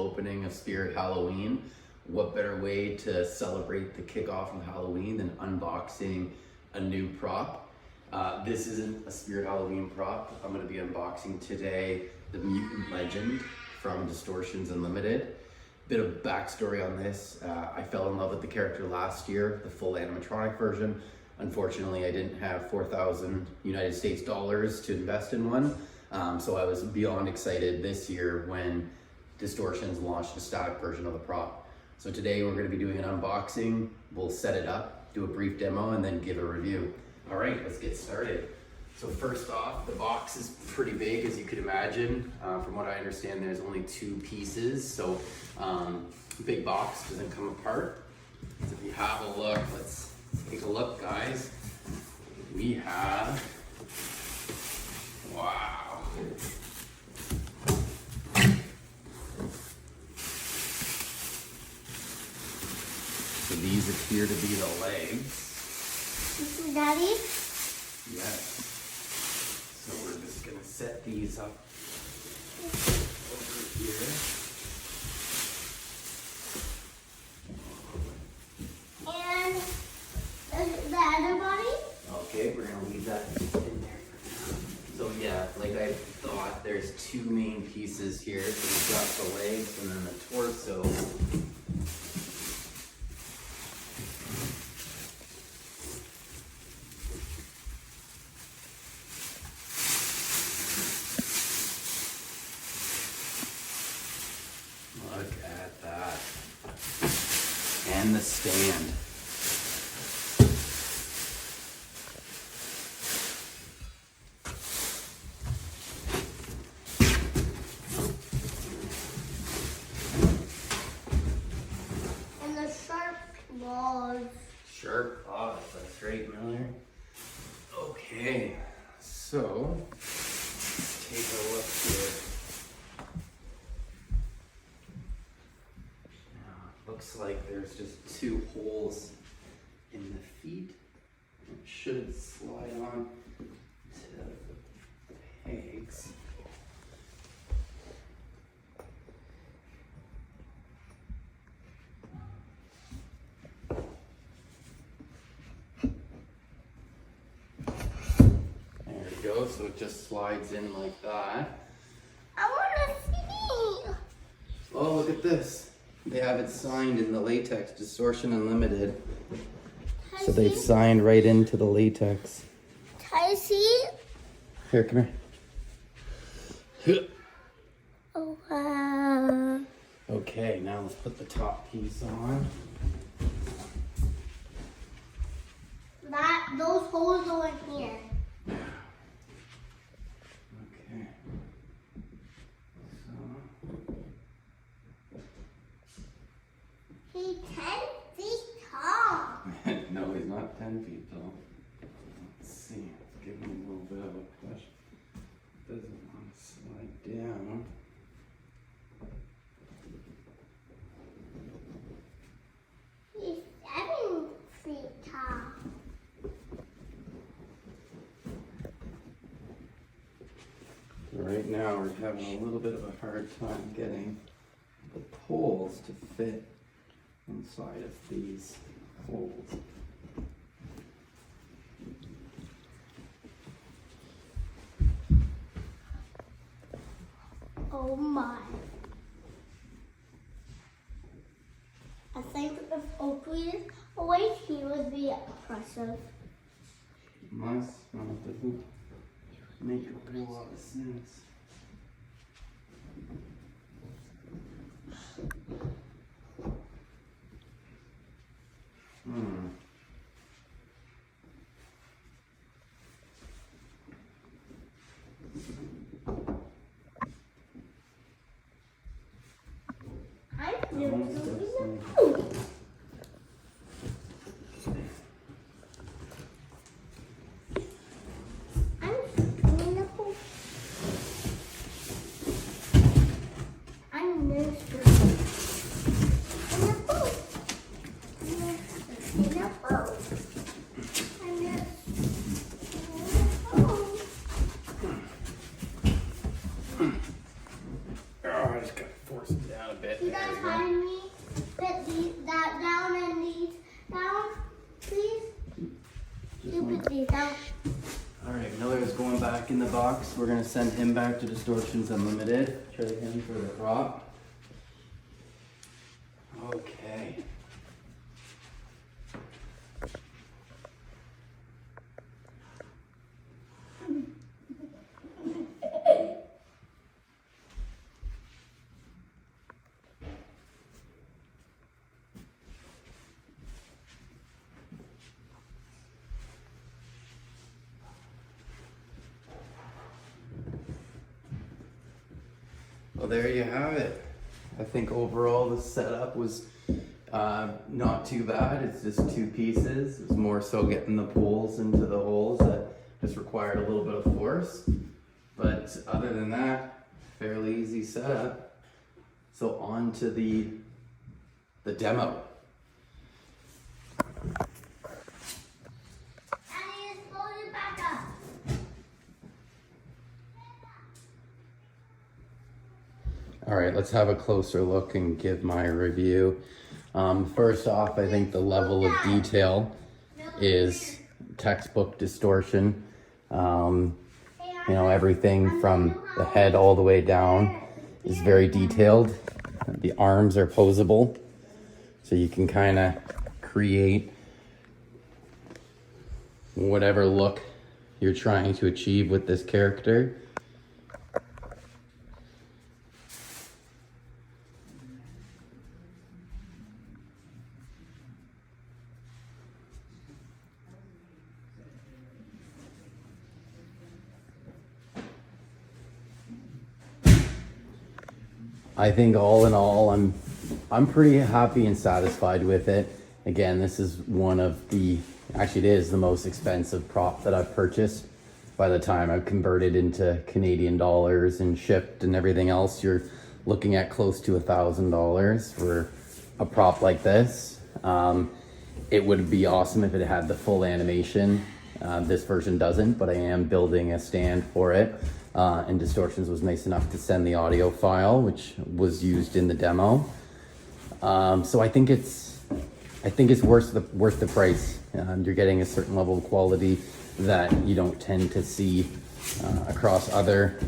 opening of Spirit Halloween. What better way to celebrate the kickoff of Halloween than unboxing a new prop? This isn't a Spirit Halloween prop. I'm going to be unboxing today the Mutant Legend from Distortions Unlimited. Bit of backstory on this. I fell in love with the character last year, the full animatronic version. Unfortunately, I didn't have 4,000 United States dollars to invest in one. So I was beyond excited this year when Distortions launched a static version of the prop. So today we're going to be doing an unboxing. We'll set it up, do a brief demo, and then give a review. All right, let's get started. So first off, the box is pretty big, as you could imagine. From what I understand, there's only 2 pieces, so big box doesn't come apart. So if you have a look, let's take a look, guys. We have, wow. So these appear to be the legs. Daddy? Yes. So we're just gonna set these up over here. And the other body? Okay, we're gonna leave that in there for now. So yeah, like I thought, there's 2 main pieces here. So we've got the legs and then the torso. Look at that. And the stand. And the sharp claws. Sharp claws, that's right, Miller. Okay, so let's take a look here. Looks like there's just 2 holes in the feet. It should slide on to the pegs. There we go, so it just slides in like that. I want to see. Oh, look at this. They have it signed in the latex, Distortion Unlimited. So they've signed right into the latex. Can I see? Here, come here. Oh, wow. Okay, now let's put the top piece on. Those holes go in here. Okay. So, He's 10 feet tall. no, he's not 10 feet tall. Let's see. Let's give him a little bit of a push. Doesn't want to slide down. He's 7 feet tall. Right now we're having a little bit of a hard time getting the poles to fit inside of these holes. Oh my. I think if Oakley away, he would be impressive. Must doesn't make a whole lot of sense. I'm new. Oh, I just gotta force it down a bit. put these out. All right, Miller is going back in the box. We're gonna send him back to Distortions Unlimited. Trade him for the prop. Okay. Well, there you have it. I think overall the setup was not too bad. It's just two pieces. It's more so getting the poles into the holes that just required a little bit of force. But other than that, fairly easy setup. So on to the demo. Daddy, just hold it back up. All right, let's have a closer look and give my review. First off, I think the level of detail is textbook distortion. You know, everything from the head all the way down is very detailed. The arms are posable, so you can kind of create whatever look you're trying to achieve with this character. I think all in all, I'm pretty happy and satisfied with it. Again, this is one of actually it is the most expensive prop that I've purchased. By the time I've converted into Canadian dollars and shipped and everything else, you're looking at close to $1,000 for a prop like this. It would be awesome if it had the full animation. This version doesn't, but I am building a stand for it. And Distortions was nice enough to send the audio file, which was used in the demo. So I think it's worth the price. You're getting a certain level of quality that you don't tend to see across other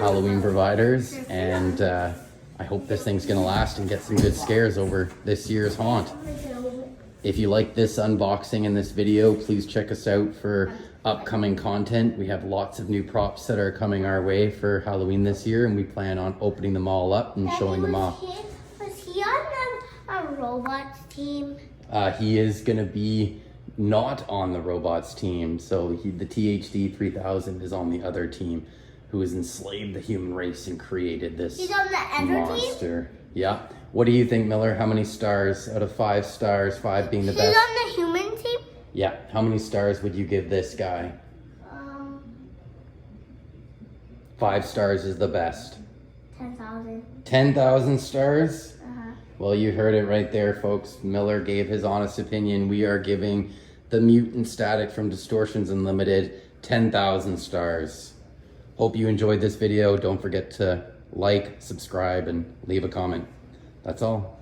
Halloween providers, and I hope this thing's gonna last and get some good scares over this year's haunt. If you like this unboxing and this video, please check us out for upcoming content. We have lots of new props that are coming our way for Halloween this year, and we plan on opening them all up and showing them off. Was he on a robots team? He is going to be not on the robots team. So the THD 3000 is on the other team, who has enslaved the human race and created this He's on the Ender monster. Team? Yeah. What do you think, Miller? How many stars out of 5 stars, 5 being the best? He's on the human team? Yeah. How many stars would you give this guy? 5 stars is the best. 10,000. 10,000 stars? Uh-huh. Well, you heard it right there, folks. Miller gave his honest opinion. We are giving the Mutant Static from Distortions Unlimited 10,000 stars. Hope you enjoyed this video. Don't forget to like, subscribe, and leave a comment. That's all.